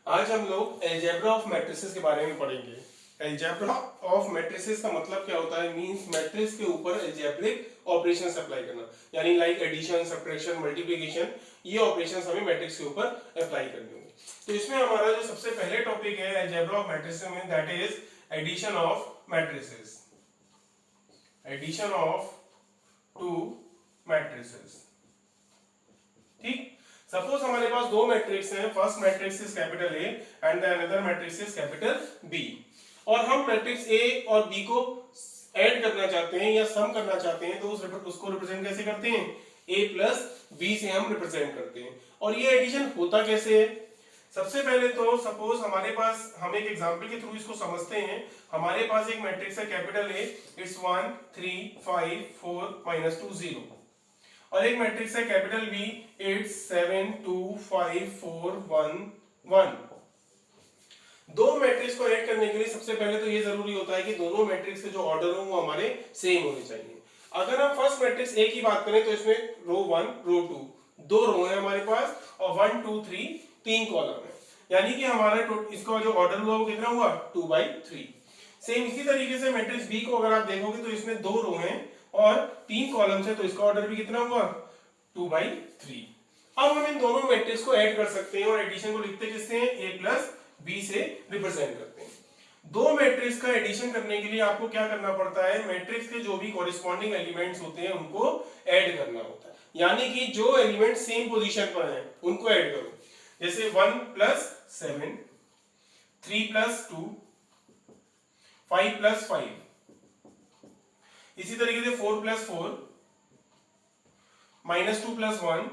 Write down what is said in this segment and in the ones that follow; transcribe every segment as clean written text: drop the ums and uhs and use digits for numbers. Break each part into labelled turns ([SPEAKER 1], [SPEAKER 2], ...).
[SPEAKER 1] आज हम लोग अलजेब्रा ऑफ मैट्रिसेस के बारे में पढ़ेंगे। अलजेब्रा ऑफ मैट्रिसेस का मतलब क्या होता है? मींस मैट्रिक्स के ऊपर अलजेब्रिक ऑपरेशंस अप्लाई करना, यानी लाइक एडिशन, सब्ट्रैक्शन, मल्टीप्लिकेशन, ये ऑपरेशंस हमें मैट्रिक्स के ऊपर अप्लाई करने होंगे। तो इसमें हमारा जो सबसे पहले टॉपिक है अलजेब्रा ऑफ मैट्रिसेस में, that is addition of matrices. Addition of two matrices. ठीक, सपोज हमारे पास दो मैट्रिक्स हैं, first matrix is capital A and the another matrix is capital B, और हम मैट्रिक्स ए और बी को ऐड करना चाहते हैं या सम करना चाहते हैं, तो उसको रिप्रेजेंट कैसे करते हैं? ए प्लस बी से हम रिप्रेजेंट करते हैं। और ये एडिशन होता कैसे है? सबसे पहले तो सपोज हमारे पास, हम एक एग्जांपल के थ्रू इसको समझते हैं। हमारे पास एक मैट्रिक्स है कैपिटल ए, इट्स 1 3 5 4 -2 0, और एक मैट्रिक्स है कैपिटल बी, इट्स 7 2 5 4 1 1। दो मैट्रिक्स को ऐड करने के लिए सबसे पहले तो ये जरूरी होता है कि दोनों मैट्रिक्स के जो ऑर्डर हो वो हमारे सेम होने चाहिए। अगर हम फर्स्ट मैट्रिक्स ए की बात करें तो इसमें रो 1 रो 2 दो रो है हमारे पास, और 1 2 3 तीन कॉलम है, यानी कि हमारा इसका जो ऑर्डर हुआ वो कितना हुआ? 2/3। सेम इसी तरीके से मैट्रिक्स बी को अगर आप देखोगे तो इसमें दो रो हैं और तीन कॉलम्स है, तो इसका ऑर्डर भी कितना हुआ? 2/3। अब हम इन दोनों मैट्रिक्स को ऐड कर सकते हैं और एडिशन को लिखते किससे हैं? ए प्लस बी से रिप्रेजेंट करते हैं। दो मैट्रिक्स का एडिशन करने के लिए आपको क्या करना पड़ता है? मैट्रिक्स के जो भी कॉरेस्पॉन्डिंग एलिमेंट्स होते हैं उनको ऐड करना होता है, यानी कि जो एलिमेंट सेम पोजीशन पर हैं उनको ऐड करो। जैसे 1 + 7, 3 + 2, 5 + 5, इसी तरीके से 4 + 4, -2 + 1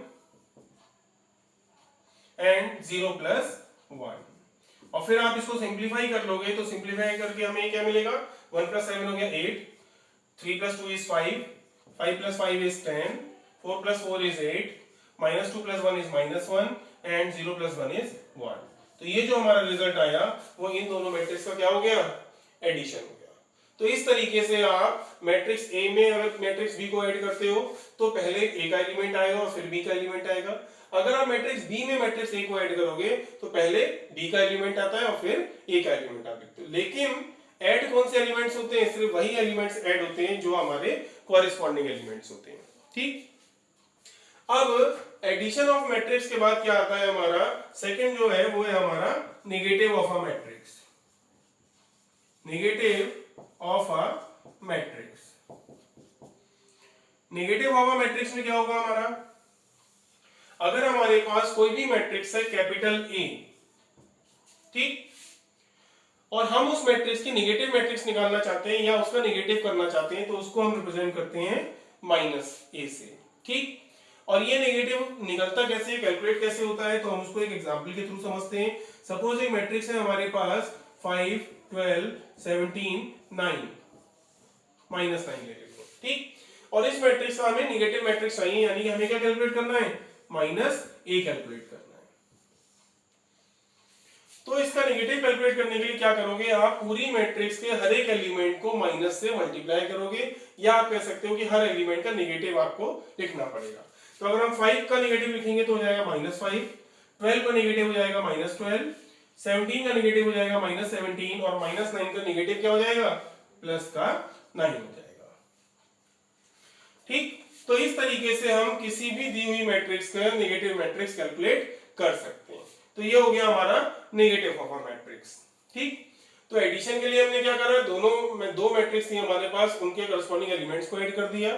[SPEAKER 1] एंड 0 + 1। और फिर आप इसको सिंप्लीफाई कर लोगे तो सिंप्लीफाई करके हमें क्या मिलेगा? 1 + 7 हो गया 8, 3 + 2 is 5, 5 + 5 is 10, 4 + 4 is 8, -2 + 1 is -1 and 0 + 1 is 1। तो ये जो हमारा रिजल्ट आया वो इन दोनों मैट्रिक्स का क्या हो गया? एडिशन हो गया। तो इस तरीके से आप मैट्रिक्स ए में अगर मैट्रिक्स बी को ऐड करते हो तो पहले ए का एलिमेंट आएगा और फिर बी का एलिमेंट आएगा। अगर आप मैट्रिक्स बी में मैट्रिक्स ए को ऐड करोगे तो पहले बी का एलिमेंट आता है और फिर ए का एलिमेंट आप लिखते हो। लेकिन ऐड कौन से एलिमेंट्स होते हैं? सिर्फ वही एलिमेंट्स ऐड होते हैं जो हमारे कॉरेस्पॉन्डिंग एलिमेंट्स होते हैं। ठीक, अब एडिशन ऑफ मैट्रिक्स के बाद क्या आता है? हमारा सेकंड जो है वो है हमारा negative of a matrix. Negative of a matrix. Negative of a matrix में क्या होगा हमारा? अगर हमारे पास कोई भी मैट्रिक्स है कैपिटल ए, ठीक, और हम उस मैट्रिक्स की नेगेटिव मैट्रिक्स निकालना चाहते हैं या उसका नेगेटिव करना चाहते हैं, तो उसको हम रिप्रेजेंट करते हैं -a से। ठीक, और ये नेगेटिव निकलता कैसे, कैलकुलेट कैसे होता है, तो हम उसको एक एग्जांपल के थ्रू समझते हैं। सपोज एक मैट्रिक्स है हमारे पास 5 12 17 9, -9 ले लो। ठीक, और इस मैट्रिक्स का हमें नेगेटिव मैट्रिक्स चाहिए, यानी कि हमें क्या कैलकुलेट करना है? -a कैलकुलेट करना है। तो इसका नेगेटिव कैलकुलेट करने के लिए क्या करोगे? आप पूरी मैट्रिक्स के हर एक एलिमेंट को माइनस से मल्टीप्लाई करोगे, या आप कह सकते हो कि हर एलिमेंट का नेगेटिव आपको लिखना पड़ेगा। तो अगर हम 5 का नेगेटिव लिखेंगे तो हो जाएगा -5, 12 का नेगेटिव हो जाएगा -12, 17 का नेगेटिव हो जाएगा -17, और -9 का नेगेटिव क्या हो जाएगा? +9 हो जाएगा। ठीक, तो इस तरीके से हम किसी भी दी हुई मैट्रिक्स का नेगेटिव मैट्रिक्स कैलकुलेट कर सकते हैं। तो ये हो गया हमारा नेगेटिव ऑफ अ मैट्रिक्स। ठीक, तो एडिशन के लिए हमने क्या करा? दो मैट्रिक्स थी हमारे पास, उनके करस्पॉन्डिंग एलिमेंट्स को ऐड कर दिया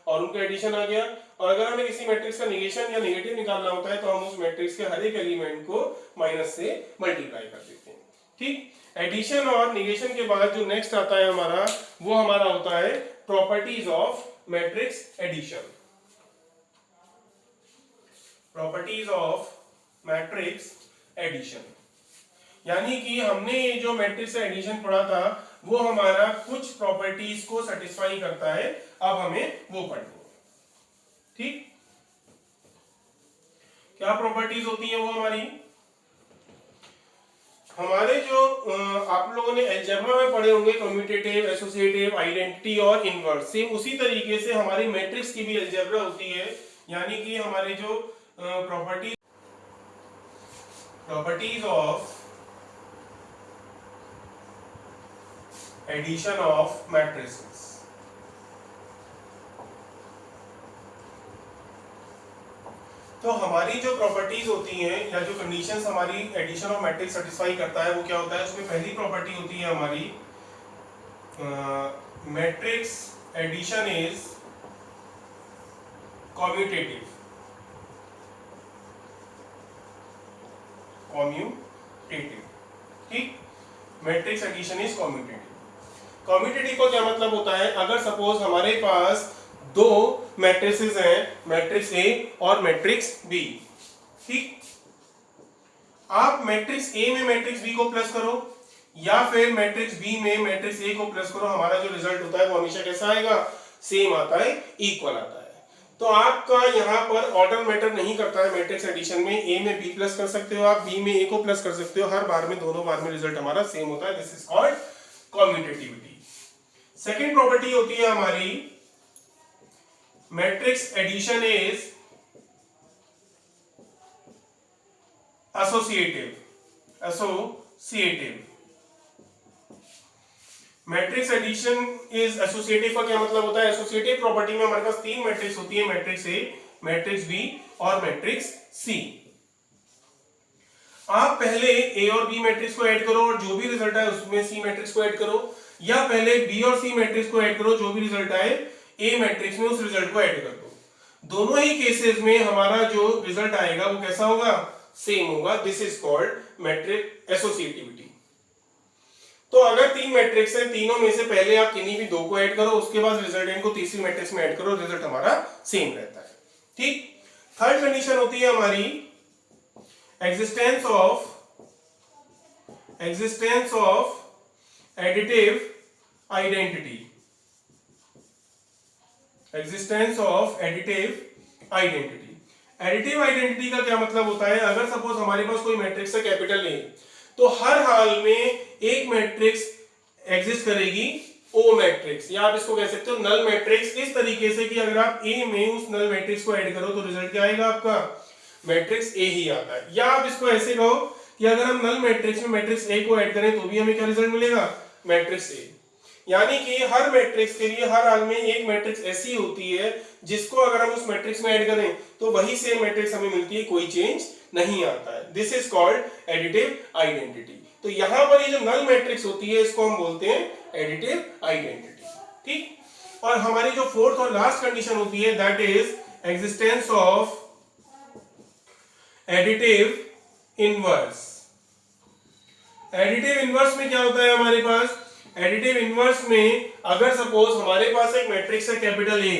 [SPEAKER 1] और उनका एडिशन आ गया। और अगर हमें किसी मैट्रिक्स का नेगेशन या नेगेटिव निकालना होता है तो हम उस मैट्रिक्स के हर एक एलिमेंट को माइनस से मल्टीप्लाई कर देते हैं। ठीक, एडिशन और नेगेशन के बाद जो नेक्स्ट आता है हमारा, वो हमारा होता है properties of matrix addition. Properties of matrix addition, यानी कि हमने ये जो मैट्रिक्स एडिशन पढ़ा था वो हमारा कुछ प्रॉपर्टीज को सेटिस्फाई करता है, अब हमें वो पढ़नी है। ठीक, क्या प्रॉपर्टीज होती है वो हमारी? हमारे जो आप लोगों ने अलजेब्रा में पढ़े होंगे कम्यूटेटिव, एसोसिएटिव, आइडेंटिटी और इनवर्स, सेम उसी तरीके से हमारी मैट्रिक्स की भी अलजेब्रा होती है, यानी कि हमारे जो property properties of addition of matrices. तो हमारी जो प्रॉपर्टीज होती हैं या जो कंडीशंस हमारी एडिशन ऑफ मैट्रिक्स सेटिस्फाई करता है वो क्या होता है, उसमें पहली प्रॉपर्टी होती है हमारी मैट्रिक्स एडिशन इज कॉम्यूटेटिव। ठीक, matrix addition is commutative. Commutative का क्या मतलब होता है, अगर सपोज हमारे पास दो मैट्रिसेस हैं, मैट्रिक्स ए और मैट्रिक्स बी। ठीक, आप मैट्रिक्स ए में मैट्रिक्स बी को प्लस करो या फिर मैट्रिक्स बी में मैट्रिक्स ए को प्लस करो, हमारा जो रिजल्ट होता है वो हमेशा कैसा आएगा, सेम आता है, इक्वल आता है। तो आपका यहाँ पर ऑर्डर मैटर नहीं करता है मैट्रिक्स एडिशन में, ए में बी प्लस कर सकते हो आप, बी में ए को प्लस कर सकते हो, हर बार में दोनों बार में रिजल्ट हमारा सेम होता है। This is called commutativity. Second property होती है हमारी matrix addition is associative. Matrix addition is associative का क्या मतलब होता है, एसोसिएटिव प्रॉपर्टी में हमारे पास तीन मैट्रिक्स होती है, मैट्रिक्स ए, मैट्रिक्स बी और मैट्रिक्स सी। आप पहले ए और बी मैट्रिक्स को ऐड करो और जो भी रिजल्ट आए उसमें सी मैट्रिक्स को ऐड करो, या पहले बी और सी मैट्रिक्स को ऐड करो, जो भी रिजल्ट आए ए मैट्रिक्स में उस रिजल्ट को ऐड कर दो। दोनों ही केसेस में हमारा जो रिजल्ट आएगा वो कैसा होगा, सेम होगा। This is called matrix associativity. तो अगर तीन मैट्रिक्स है, तीनों में से पहले आप किन्हीं भी दो को ऐड करो, उसके बाद रिजल्टेंट को तीसरी मैट्रिक्स में ऐड करो, रिजल्ट हमारा सेम रहता है। ठीक, थर्ड कंडीशन होती है हमारी existence of additive identity. Existence of additive identity. Additive identity का क्या मतलब होता है, अगर सपोज हमारे पास कोई मैट्रिक्स है कैपिटल ए, तो हर हाल में एक मैट्रिक्स एग्जिस्ट करेगी ओ मैट्रिक्स, या आप इसको कह सकते हो नल मैट्रिक्स, इस तरीके से कि अगर आप ए में उस नल मैट्रिक्स को ऐड करो तो रिजल्ट क्या आएगा, आपका मैट्रिक्स ए ही आता है। या आप इसको ऐसे कहो कि अगर हम नल मैट्रिक्स में मैट्रिक्स ए को ऐड करें तो भी हमें क्या रिजल्ट मिलेगा, मैट्रिक्स ए। यानी कि हर मैट्रिक्स के लिए हर हाल में एक मैट्रिक्स ऐसी होती है जिसको अगर हम उस मैट्रिक्स में ऐड करें तो वही सेम मैट्रिक्स हमें मिलती है, कोई चेंज नहीं आता है। This is called additive identity. तो यहां पर ये जो नल मैट्रिक्स होती है इसको हम बोलते हैं एडिटिव आइडेंटिटी। ठीक, और हमारी जो फोर्थ और लास्ट कंडीशन होती है that is existence of additive inverse. Additive inverse में क्या होता है हमारे पास, एडिटिव इनवर्स में अगर सपोज हमारे पास एक मैट्रिक्स है कैपिटल ए,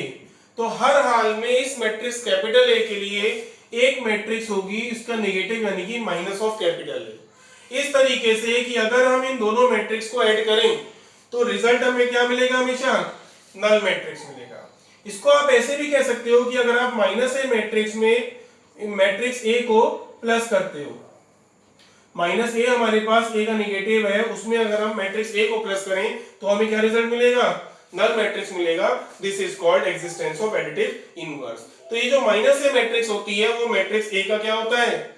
[SPEAKER 1] तो हर हाल में इस मैट्रिक्स कैपिटल ए के लिए एक मैट्रिक्स होगी इसका नेगेटिव यानी कि माइनस ऑफ कैपिटल ए। इस तरीके से कि अगर हम इन दोनों मैट्रिक्स को ऐड करें तो रिजल्ट हमें क्या मिलेगा, हमेशा नल मैट्रिक्स मिलेगा। इसको आप ऐसे भी कह सकते हो कि अगर आप माइनस ए मैट्रिक्स में मैट्रिक्स ए को प्लस करते हो, माइनस ए हमारे पास ए का नेगेटिव है, उसमें अगर हम मैट्रिक्स ए को प्लस करें तो हमें क्या रिजल्ट मिलेगा, नल मैट्रिक्स मिलेगा। This is called existence of additive inverse. तो ये जो माइनस ए मैट्रिक्स होती है वो मैट्रिक्स ए का क्या होता है,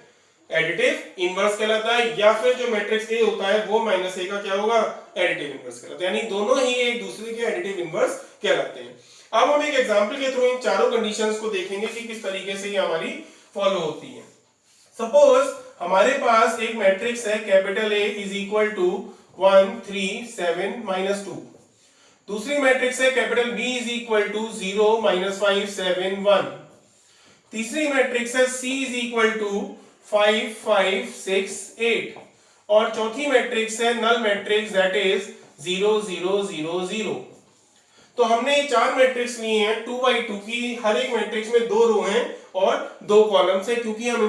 [SPEAKER 1] एडिटिव इनवर्स कहलाता है, या फिर जो मैट्रिक्स ए होता है वो माइनस ए का क्या होगा, एडिटिव इनवर्स कहलाता है। यानी दोनों ही एक दूसरे के एडिटिव इनवर्स कहलाते हैं। अब हम एक एग्जांपल के थ्रू इन चारों कंडीशंस को देखेंगे कि किस तरीके से ये हमारी फॉलो होती है। सपोज हमारे पास एक मैट्रिक्स है capital A is equal to 1 3 7 -2। दूसरी मैट्रिक्स है capital B is equal to 0 -5 7 1। तीसरी मैट्रिक्स है सी इज इक्वल टू 5 5 6 8। और चौथी मैट्रिक्स है नल मैट्रिक्स दैट इज 0 0 0 0। तो हमने ये चार मैट्रिक्स लिए हैं 2 by 2 की, हर एक मैट्रिक्स में 2 रो हैं और 2 कॉलम्स हैं, क्योंकि हम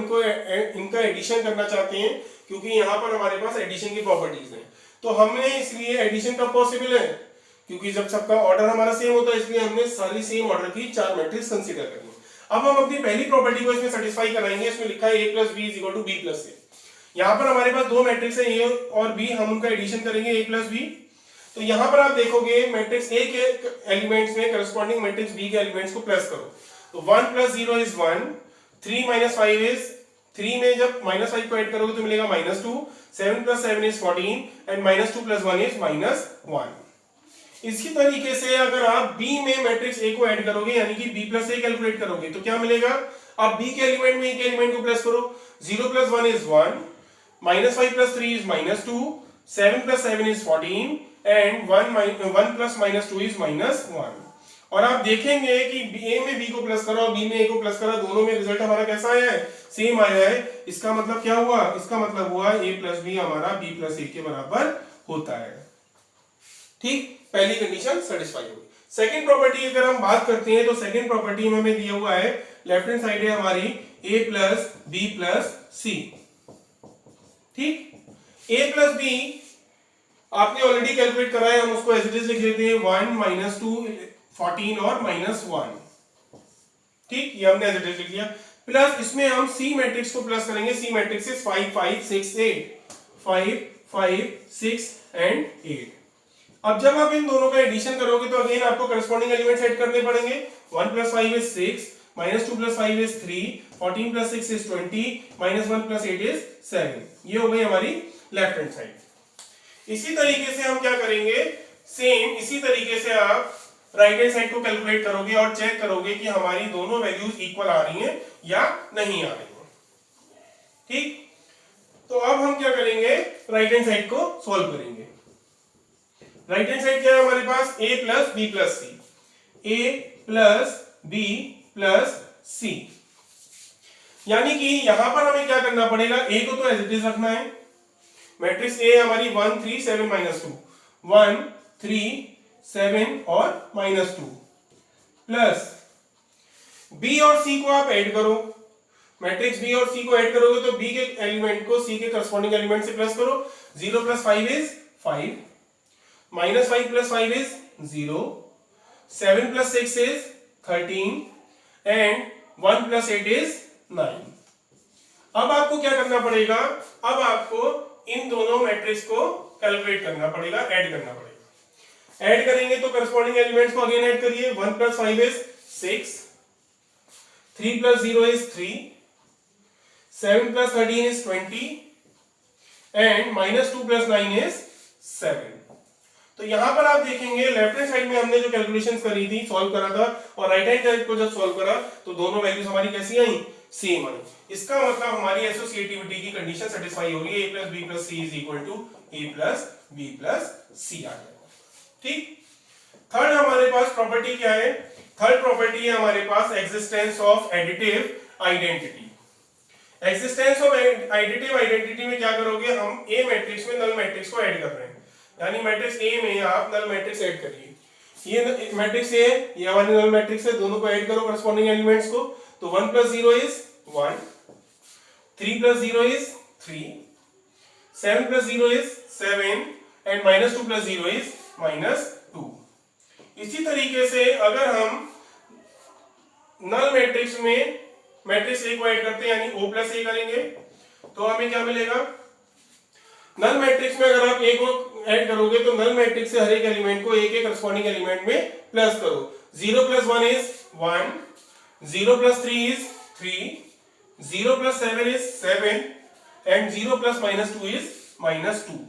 [SPEAKER 1] इनका एडिशन करना चाहते हैं, क्योंकि यहाँ पर हमारे पास एडिशन की प्रॉपर्टीज हैं। तो हमने इसलिए एडिशन कब पॉसिबल है, क्योंकि जब सबका ऑर्डर हमारा सेम होता है, इसलिए हमने सारी सेम ऑर्डर की चार मैट्रिक्स कंसीडर करनी है। अब हम अपनी पहली प्रॉपर्टी को इसमें सेटिस्फाई कराएंगे। इसमें लिखा है a + b = b + a। यहाँ पर हमारे पास दो मैट्रिक्स है a और b, हम उनका एडिशन करेंगे a + b। तो यहां पर आप देखोगे मैट्रिक्स ए के एलिमेंट्स में करस्पॉन्डिंग मैट्रिक्स बी के एलिमेंट्स को प्लस करो, तो 1 + 0 = 1, 3 - 5 = 3 में जब -5 को ऐड करोगे तो मिलेगा -2, 7 + 7 इज 14 एंड -2 + 1 इज -1। इसी तरीके से अगर आप B में मैट्रिक्स A को ऐड करोगे यानी कि B + A कैलकुलेट करोगे तो क्या मिलेगा? आप B के एलिमेंट में A के एलिमेंट को प्लस करो, 0 + 1 is 1, -5 + 3 is -2, 7 + 7 is 14 and 1 + -2 is -1। और आप देखेंगे कि A में B को प्लस करा और B में A को प्लस करा, दोनों में रिजल्ट हमारा कैसा आया है? सेम आया है। इसका मतलब क्या हुआ? इसका मतलब हुआ A + B हमारा B + A के बराबर होता है। ठीक, पहली कंडीशन सेटिस्फाई होगी। सेकंड प्रॉपर्टी अगर हम बात करते हैं तो सेकंड प्रॉपर्टी में हमें दिया हुआ है, लेफ्ट हैंड साइड है हमारी A + B + C। ठीक, A + B आपने ऑलरेडी कैलकुलेट करा है, हम उसको एज इट इज लिख देते हैं 1 - 2 14 और -1। ठीक, ये हमने एज इट इज लिख लिया। प्लस इसमें हम C मैट्रिक्स को प्लस करेंगे। C matrix is 5 5 6 8, 5 5 6 and 8। अब जब आप इन दोनों का एडिशन करोगे तो अगेन आपको करस्पॉन्डिंग एलिमेंट्स ऐड करने पड़ेंगे। 1 + 5 इज 6, -2 + 5 इज 3, 14 + 6 इज 20, -1 + 8 इज 7। ये हो गई हमारी लेफ्ट हैंड साइड। इसी तरीके से हम क्या करेंगे, सेम इसी तरीके से आप राइट हैंड साइड को कैलकुलेट करोगे और चेक करोगे कि हमारी दोनों वैल्यूज इक्वल आ रही हैं या नहीं आ रही हैं। ठीक, तो अब हम क्या करेंगे, राइट हैंड साइड को सॉल्व करेंगे। राइट हैंड साइड क्या है हमारे पास? A + B + C, A + B + C। यानी कि यहां पर हमें क्या करना पड़ेगा, A को तो एज इट इज रखना है। मैट्रिक्स A हमारी 1 3 7 -2, 1 3 7 और -2 प्लस B और C को आप ऐड करो। मैट्रिक्स B और C को ऐड करोगे तो B के एलिमेंट को C के करस्पॉन्डिंग एलिमेंट से प्लस करो। 0 + 5 is 5, -5 + 5 is 0, 7 + 6 is 13 and 1 + 8 is 9। अब आपको क्या करना पड़ेगा, अब आपको इन दोनों मैट्रिक्स को कैलकुलेट करना पड़ेगा, ऐड करना पड़ेगा। ऐड करेंगे तो करस्पॉन्डिंग एलिमेंट्स को अगेन ऐड करिए। 1 + 5 is 6, 3 + 0 is 3, 7 + 13 is 20 and -2 + 9 is 7। तो यहां पर आप देखेंगे लेफ्ट हैंड साइड में हमने जो कैलकुलेशंस करी थी, सॉल्व करा था, और राइट हैंड साइड को जब सॉल्व करा तो दोनों वैल्यूज हमारी कैसी आई? सेम आई। इसका मतलब हमारी एसोसिएटिविटी की कंडीशन सेटिस्फाई हो रही है। A + B + C = A + B + C आ जाएगा। ठीक, थर्ड हमारे पास प्रॉपर्टी क्या है? थर्ड प्रॉपर्टी है हमारे पास existence of additive identity. Existence of additive identity में क्या करोगे, हम A मैट्रिक्स में नल मैट्रिक्स को ऐड कर रहे हैं, यानी मैट्रिक्स A में आप नल मैट्रिक्स ऐड करिए। ये मैट्रिक्स A, ये हमारी नल मैट्रिक्स है, दोनों को ऐड करो करस्पॉन्डिंग एलिमेंट्स को। तो 1 + 0 is 1, 3 + 0 is 3, 7 + 0 is 7 and -2 + 0 is -2। इसी तरीके से अगर हम नल मैट्रिक्स में मैट्रिक्स A को ऐड करते हैं यानी O + A करेंगे तो हमें क्या मिलेगा? नल मैट्रिक्स में अगर आप A को ऐड करोगे तो नल मैट्रिक्स से हर एक एलिमेंट को A के करस्पॉन्डिंग एलिमेंट में प्लस करो। 0 + 1 is 1, 0 + 3 is 3, 0 + 7 is 7 and 0 + -2 is -2।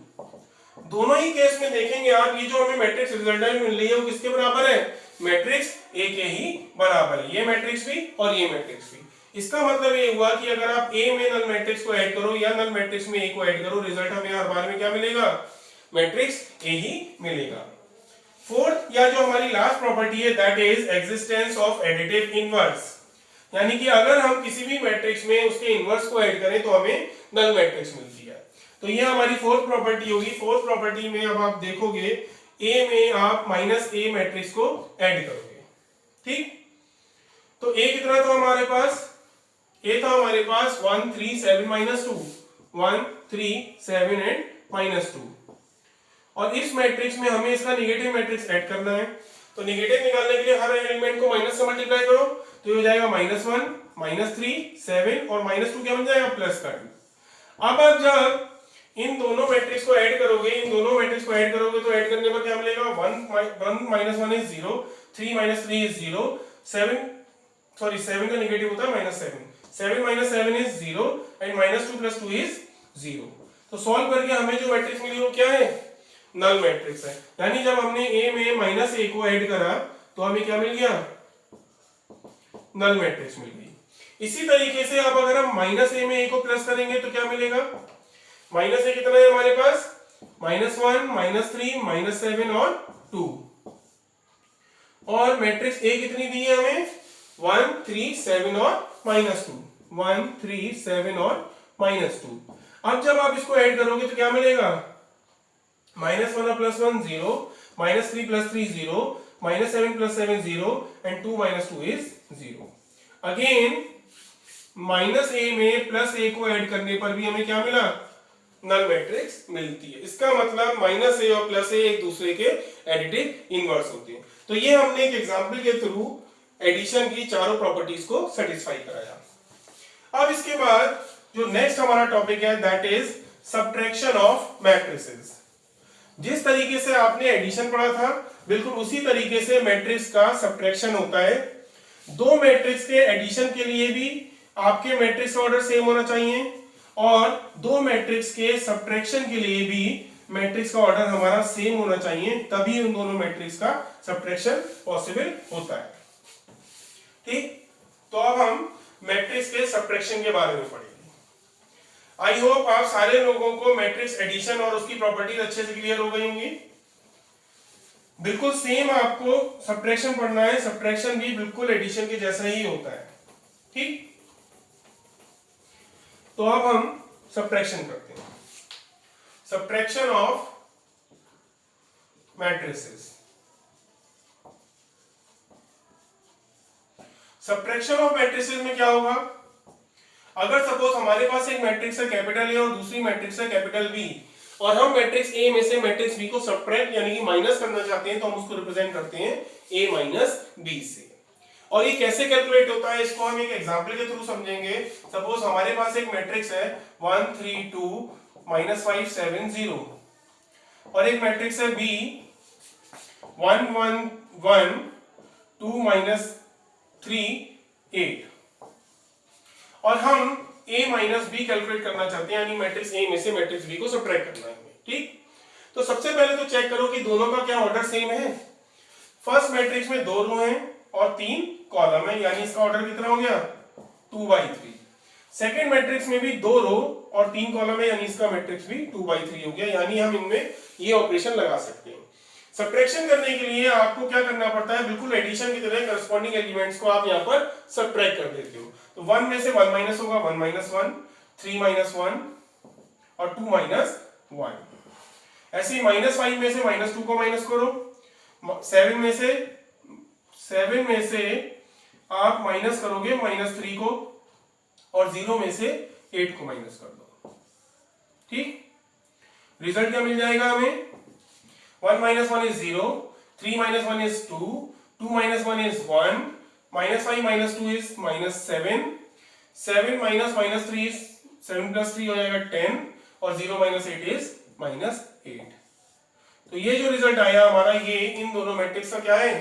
[SPEAKER 1] दोनों ही केस में देखेंगे आप, ये जो हमें मैट्रिक्स रिजल्टेंट मिल रही है वो किसके बराबर है? मैट्रिक्स A के ही बराबर है। ये मैट्रिक्स भी और ये मैट्रिक्स भी। इसका मतलब ये हुआ कि अगर आप A में नल मैट्रिक्स को ऐड करो या नल मैट्रिक्स में A को ऐड करो, रिजल्ट हमें हर बार में क्या मिलेगा? मैट्रिक्स A ही मिलेगा। फोर्थ या जो हमारी लास्ट प्रॉपर्टी है that is existence of additive inverse, यानी कि अगर हम किसी भी मैट्रिक्स में उसके इनवर्स को ऐड करें तो हमें नल मैट्रिक्स मिलती है। तो ये हमारी फोर्थ प्रॉपर्टी होगी। फोर्थ प्रॉपर्टी में अब आप देखोगे A में आप -A मैट्रिक्स को ऐड करोगे। ठीक, तो A कितना था हमारे पास? A था हमारे पास 1 3 7 -2, 1 3 7 एंड -2। और इस मैट्रिक्स में हमें इसका नेगेटिव मैट्रिक्स ऐड करना है। तो नेगेटिव निकालने के लिए हर एलिमेंट को माइनस से मल्टीप्लाई करो, तो ये हो जाएगा -1 -3 7 और -2 क्या बन जाएगा? +2। अब आप जब इन दोनों मैट्रिक्स को ऐड करोगे, तो ऐड करने पर क्या मिलेगा? 1 -1 इज 0, 3 - 3 इज 0, 7 का नेगेटिव होता है -7, 7 minus 7 is 0 and minus 2 plus 2 is 0। तो सॉल्व करके हमें जो मैट्रिक्स मिली वो क्या है, नल मैट्रिक्स है। यानी जब हमने ए में माइनस ए को ऐड करा तो हमें क्या मिल गया, नल मैट्रिक्स मिल गई। इसी तरीके से अब अगर हम माइनस ए में ए को प्लस करेंगे तो क्या मिलेगा, माइनस ए कितना है हमारे पास, -1 -3 -7 और 2, और मैट्रिक्स ए कितनी दी है हमें, 1 3 7 और -2, 1 3 7 और -2। अब जब आप इसको ऐड करोगे तो क्या मिलेगा, -1 और +1 0, -3 + 3 0, -7 + 7 0 and 2 - 2 is 0। अगेन माइनस ए में प्लस ए को ऐड करने पर भी हमें क्या मिला, नल मैट्रिक्स मिलती है। इसका मतलब माइनस ए और प्लस ए एक दूसरे के एडिटिव इनवर्स होते हैं। तो ये हमने एक एग्जांपल के थ्रू एडिशन की चारों प्रॉपर्टीज को सेटिस्फाई कराया। अब इसके बाद जो नेक्स्ट हमारा टॉपिक है that is subtraction of matrices. जिस तरीके से आपने एडिशन पढ़ा था बिल्कुल उसी तरीके से मैट्रिक्स का सब्ट्रैक्शन होता है। दो मैट्रिक्स के एडिशन के लिए भी आपके मैट्रिक्स का ऑर्डर सेम होना चाहिए और दो मैट्रिक्स के सब्ट्रैक्शन के लिए भी मैट्रिक्स का ऑर्डर हमारा सेम होना चाहिए, तभी उन दोनों मैट्रिक्स का सब्ट्रैक्शन पॉसिबल होता है। ठीक, तो अब हम मैट्रिक्स के सब्ट्रैक्शन के बारे में पढ़ेंगे। आई होप आप सारे लोगों को मैट्रिक्स एडिशन और उसकी प्रॉपर्टीज अच्छे से क्लियर हो गई होंगी। बिल्कुल सेम आपको सब्ट्रैक्शन पढ़ना है, सब्ट्रैक्शन भी बिल्कुल एडिशन के जैसा ही होता है। ठीक, तो अब हम सब्ट्रैक्शन करते हैं, subtraction of matrices. Subtraction of matrices में क्या होगा, अगर सपोज हमारे पास एक मैट्रिक्स है कैपिटल ए और दूसरी मैट्रिक्स है कैपिटल बी और हम मैट्रिक्स ए में से मैट्रिक्स बी को सब्ट्रैक्ट यानी कि माइनस करना चाहते हैं तो हम उसको रिप्रेजेंट करते हैं ए माइनस बी से। और ये कैसे कैलकुलेट होता है इसको हम एक एग्जांपल के थ्रू समझेंगे। सपोज हमारे पास एक मैट्रिक्स है 1 3 2 -5 7 0 और एक मैट्रिक्स है बी 1 1 1 2 -3 8 और हम a माइनस बी कैलकुलेट करना चाहते हैं यानी मैट्रिक्स ए में से मैट्रिक्स बी को सब्ट्रैक्ट करना है। ठीक, तो सबसे पहले तो चेक करो कि दोनों का क्या ऑर्डर सेम है। फर्स्ट मैट्रिक्स में 2 रो हैं और 3 कॉलम है यानी इसका ऑर्डर कितना हो गया 2/3। सेकंड मैट्रिक्स में भी 2 रो और 3 कॉलम है यानी इसका मैट्रिक्स भी 2/3 हो गया, यानी हम इनमें ये ऑपरेशन लगा सकते हैं। सब्ट्रैक्शन करने के लिए आपको क्या करना पड़ता है, बिल्कुल एडिशन की तरह करस्पॉन्डिंग एलिमेंट्स को आप यहाँ पर सब्ट्रैक्ट कर देते हो। तो 1 में से 1 माइनस होगा, 1 -1 3 -1 और 2 -1। ऐसे ही -5 में से -2 को माइनस करो, 7 में से आप माइनस करोगे -3 को और 0 में से 8 को माइनस कर दो। ठीक, रिजल्ट क्या मिल जाएगा हमें, 1 - 1 is 0, 3 - 1 is 2, 2 - 1 is 1, -5 - 2 is -7, 7 - 3 is 7 + 3 हो जाएगा 10 और 0 - 8 is -8। तो ये जो रिजल्ट आया हमारा ये इन दोनों मैट्रिक्स का क्या है,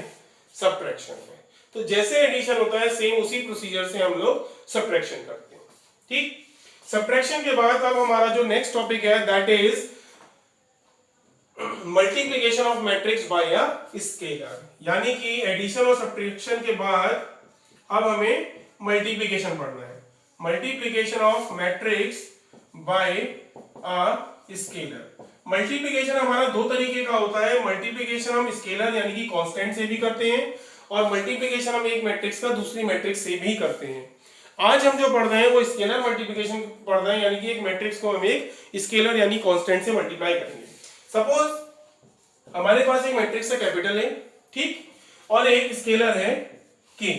[SPEAKER 1] सब्ट्रैक्शन है। तो जैसे एडिशन होता है सेम उसी प्रोसीजर से हम लोग सब्ट्रैक्शन करते हैं। ठीक, सब्ट्रैक्शन के बाद अब हमारा जो नेक्स्ट टॉपिक है that is multiplication of matrix bye a scalar. यानी कि एडिशन और सब्ट्रैक्शन के बाद अब हमें मल्टीप्लिकेशन पढ़ना है, multiplication of matrix bye a scalar. Multiplication हमारा दो तरीके का होता है, मल्टीप्लिकेशन हम स्केलर यानी कि कांस्टेंट से भी करते हैं और मल्टीप्लिकेशन हम एक मैट्रिक्स का दूसरी मैट्रिक्स से भी करते हैं। आज हम जो पढ़ रहे हैं वो स्केलर मल्टीप्लिकेशन पढ़ रहे हैं, यानी कि एक मैट्रिक्स को हम एक स्केलर यानी कांस्टेंट से मल्टीप्लाई करेंगे। सपोज हमारे पास एक मैट्रिक्स है कैपिटल ए, ठीक, और एक स्केलर है के।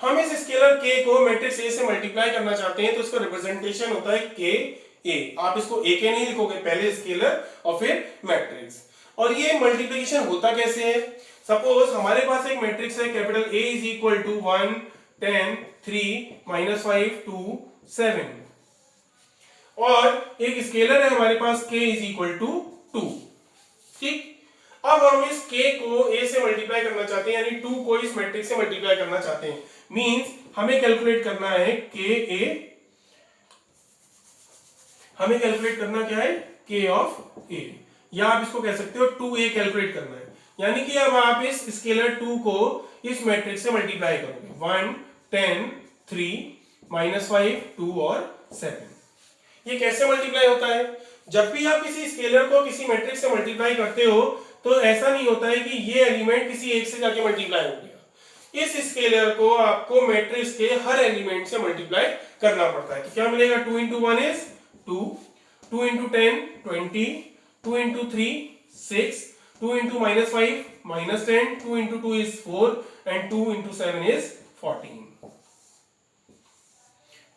[SPEAKER 1] हम इस स्केलर के को मैट्रिक्स ए से मल्टीप्लाई करना चाहते हैं तो इसका रिप्रेजेंटेशन होता है के ए। आप इसको ए के नहीं लिखोगे, पहले स्केलर और फिर मैट्रिक्स। और ये मल्टीप्लिकेशन होता कैसे है, सपोज हमारे पास एक मैट्रिक्स है capital A is equal to 1 10 3 -5 2 7 और एक स्केलर है हमारे पास k इज इक्वल टू 2। ठीक, अब हम इस k को a से मल्टीप्लाई करना चाहते हैं यानी 2 को इस मैट्रिक्स से मल्टीप्लाई करना चाहते हैं। मींस हमें कैलकुलेट करना है के ए, हमें कैलकुलेट करना क्या है, के ऑफ ए, या आप इसको कह सकते हो 2a कैलकुलेट करना है। यानी कि अब आप इस स्केलर 2 को इस मैट्रिक्स से मल्टीप्लाई करोगे, 1 10 3 -5 2 और 7। ये कैसे मल्टीप्लाई होता है? जब भी आप किसी स्केलर को किसी मैट्रिक्स से मल्टीप्लाई करते हो तो ऐसा नहीं होता है कि ये एलिमेंट किसी एक से जाके मल्टीप्लाई हो गया। इस स्केलर को आपको मैट्रिक्स के हर एलिमेंट से मल्टीप्लाई करना पड़ता है। तो क्या मिलेगा, 2 × 1 इज 2, 2 × 10 20, 2 × 3 6, 2 × -5 -10, 2 × 2 is 4 and 2 × 7 is 14।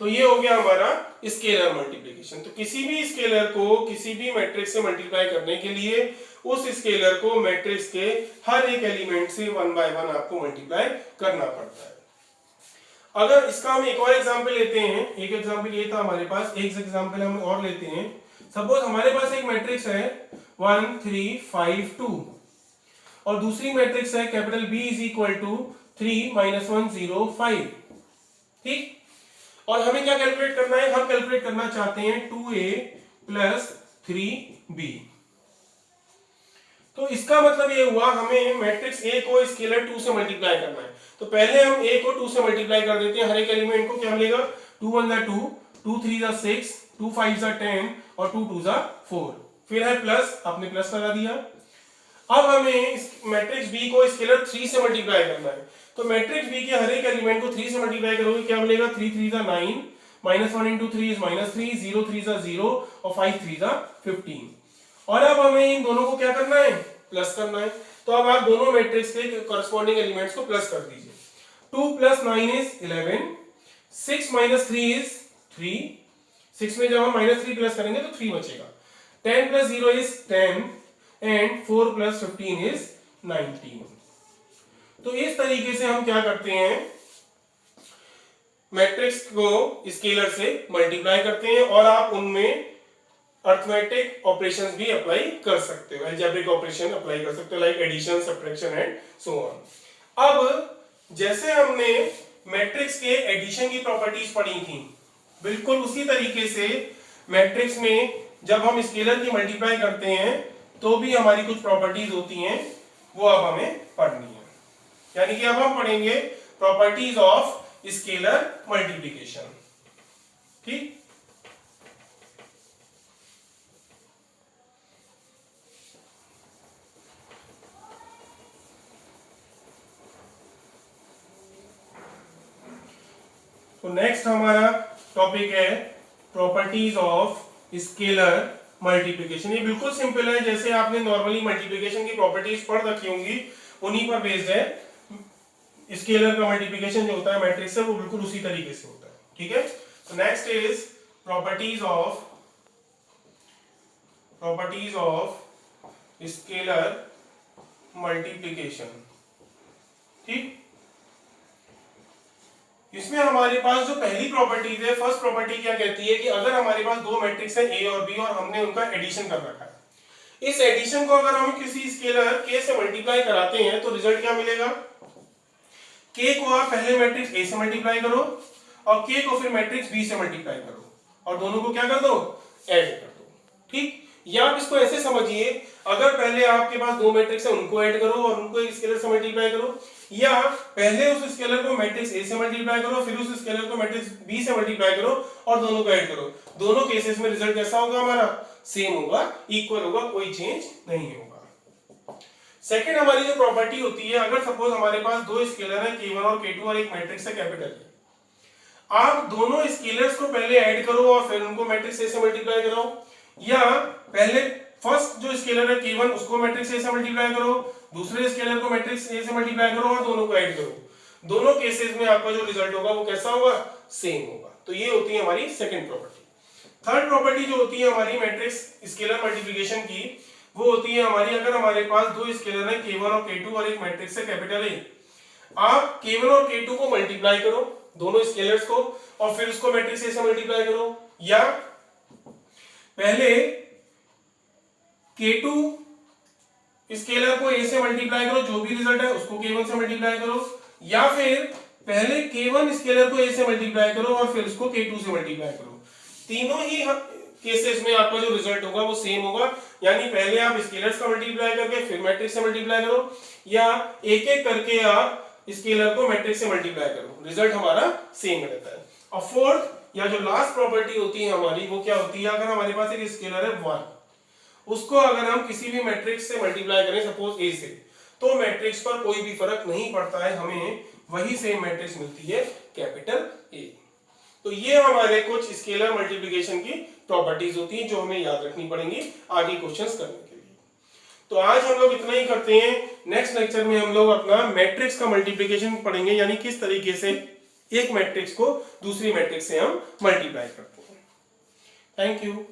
[SPEAKER 1] तो ये हो गया हमारा स्केलर मल्टीप्लिकेशन। तो किसी भी स्केलर को किसी भी मैट्रिक्स से मल्टीप्लाई करने के लिए उस स्केलर को मैट्रिक्स के हर एक एलिमेंट से 1 बाय 1 आपको मल्टीप्लाई करना पड़ता है। अगर इसका हम एक और एग्जांपल लेते हैं, एक एग्जांपल ये था हमारे पास, एक एग्जांपल हम और लेते हैं। सपोज हमारे पास एक मैट्रिक्स है 1 3 5 2 और दूसरी मैट्रिक्स है capital B is equal to 3 -1 0 5। ठीक, और हमें क्या कैलकुलेट करना है, हम कैलकुलेट करना चाहते हैं 2a + 3b। तो इसका मतलब ये हुआ हमें मैट्रिक्स A को स्केलर 2 से मल्टीप्लाई करना है। तो पहले हम A को 2 से मल्टीप्लाई कर देते हैं, हर एक एलिमेंट को। क्या मिलेगा, 2 1 = 2, 2 3 = 6, 2 5 = 10 और 2 2 = 4। फिर है प्लस, आपने प्लस लगा दिया। अब हमें इस मैट्रिक्स B को स्केलर 3 से मल्टीप्लाई करना है। तो मैट्रिक्स B के हर एक एलिमेंट को 3 से मल्टीप्लाई करोगे, क्या मिलेगा, 3 3 = 9, -1 × 3 is -3, 0 3 = 0 और 5 3 = 15। और अब हमें इन दोनों को क्या करना है, प्लस करना है। तो अब आप दोनों मैट्रिक्स के कॉरस्पॉन्डिंग एलिमेंट्स को प्लस कर दीजिए। 2 + 9 is 11, 6 - 3 is 3, 6 में जब हम -3 प्लस करेंगे तो 3 बचेगा। 10 + 0 is 10 एंड 4 + 15 is 19। तो इस तरीके से हम क्या करते हैं, मैट्रिक्स को स्केलर से मल्टीप्लाई करते हैं और आप उनमें अर्थमेटिक ऑपरेशंस भी अप्लाई कर सकते हो, अलजेब्रिक ऑपरेशन अप्लाई कर सकते हो, like addition, subtraction and so on. अब जैसे हमने मैट्रिक्स के एडिशन की प्रॉपर्टीज पढ़ी थी, बिल्कुल उसी तरीके से मैट्रिक्स में जब हम स्केलर की मल्टीप्लाई करते हैं तो भी हमारी कुछ प्रॉपर्टीज होती हैं, वो अब हमें पढ़नी है। यानी कि अब हम पढ़ेंगे प्रॉपर्टीज ऑफ स्केलर मल्टीप्लिकेशन। ठीक, तो नेक्स्ट हमारा टॉपिक है प्रॉपर्टीज ऑफ स्केलर मल्टीप्लिकेशन। ये बिल्कुल सिंपल है, जैसे आपने नॉर्मली मल्टीप्लिकेशन की प्रॉपर्टीज पढ़ रखी होंगी उन्हीं पर बेस्ड है। स्केलर का मल्टीप्लिकेशन जो होता है मैट्रिक्स से, वो बिल्कुल उसी तरीके से होता है। ठीक है, तो next is properties of scalar multiplication. ठीक, इसमें हमारे पास जो पहली प्रॉपर्टी है, फर्स्ट प्रॉपर्टी क्या कहती है कि अगर हमारे पास दो मैट्रिक्स है A और B और हमने उनका एडिशन कर रखा है, इस एडिशन को अगर हम किसी स्केलर K से मल्टीप्लाई कराते हैं तो रिजल्ट क्या मिलेगा, K को आप पहले मैट्रिक्स A से मल्टीप्लाई करो और K को फिर मैट्रिक्स B से मल्टीप्लाई करो और दोनों को क्या कर दो, ऐड कर दो। ठीक, या आप इसको ऐसे समझिए, अगर पहले आपके पास दो मैट्रिक्स है उनको ऐड करो और उनको एक स्केलर से मल्टीप्लाई करो, या पहले उस स्केलर को मैट्रिक्स A से मल्टीप्लाई करो फिर उस स्केलर को मैट्रिक्स B से मल्टीप्लाई करो और दोनों को ऐड करो। दोनों केसेस में रिजल्ट कैसा होगा, हमारा सेम होगा, इक्वल होगा, कोई चेंज नहीं होगा। सेकंड हमारी जो प्रॉपर्टी होती है, अगर सपोज हमारे पास दो स्केलर है K1 और K2 और एक मैट्रिक्स है कैपिटल A, आप दोनों स्केलर्स को पहले ऐड करो और फिर उनको मैट्रिक्स A से मल्टीप्लाई करो, या पहले फर्स्ट जो स्केलर है K1 उसको मैट्रिक्स A से मल्टीप्लाई करो, दूसरे स्केलर को मैट्रिक्स A से मल्टीप्लाई करो और दोनों को ऐड करो। दोनों केसेस में आपका जो रिजल्ट होगा वो कैसा होगा, सेम होगा। तो ये होती है हमारी सेकंड प्रॉपर्टी। थर्ड प्रॉपर्टी जो होती है हमारी मैट्रिक्स स्केलर मल्टीप्लिकेशन की, वो होती है हमारी, अगर हमारे पास दो स्केलर है K1 और K2 और एक मैट्रिक्स है कैपिटल A, आप K1 और K2 को मल्टीप्लाई करो दोनों स्केलर्स को और फिर उसको मैट्रिक्स A से मल्टीप्लाई करो, या पहले K2 स्केलर को A से मल्टीप्लाई करो, जो भी रिजल्ट है उसको K1 से मल्टीप्लाई करो, या फिर पहले k1 स्केलर को a से मल्टीप्लाई करो और फिर उसको k2 से मल्टीप्लाई करो। तीनों ही केसेस में आपका जो रिजल्ट होगा वो सेम होगा, यानी पहले आप स्केलर्स का मल्टीप्लाई करके फिर मैट्रिक्स से मल्टीप्लाई करो, या एक एक करके आप स्केलर को मैट्रिक्स से मल्टीप्लाई करो, रिजल्ट हमारा सेम रहता है। और फोर्थ या जो लास्ट प्रॉपर्टी होती है हमारी, वो क्या होती है, अगर हमारे पास एक स्केलर है 1, उसको अगर हम किसी भी मैट्रिक्स से मल्टीप्लाई करें सपोज a से, तो मैट्रिक्स पर कोई भी फर्क नहीं पड़ता है, हमें वही सेम मैट्रिक्स मिलती है कैपिटल A। तो ये हमारे कुछ स्केलर मल्टीप्लिकेशन की प्रॉपर्टीज होती हैं जो हमें याद रखनी पड़ेंगी आगे क्वेश्चंस करने के लिए। तो आज हम लोग इतना ही करते हैं। नेक्स्ट लेक्चर में हम लोग अपना मैट्रिक्स का मल्टीप्लिकेशन पढ़ेंगे, यानी किस तरीके से एक मैट्रिक्स को दूसरी मैट्रिक्स से हम मल्टीप्लाई करते हैं। Thank you.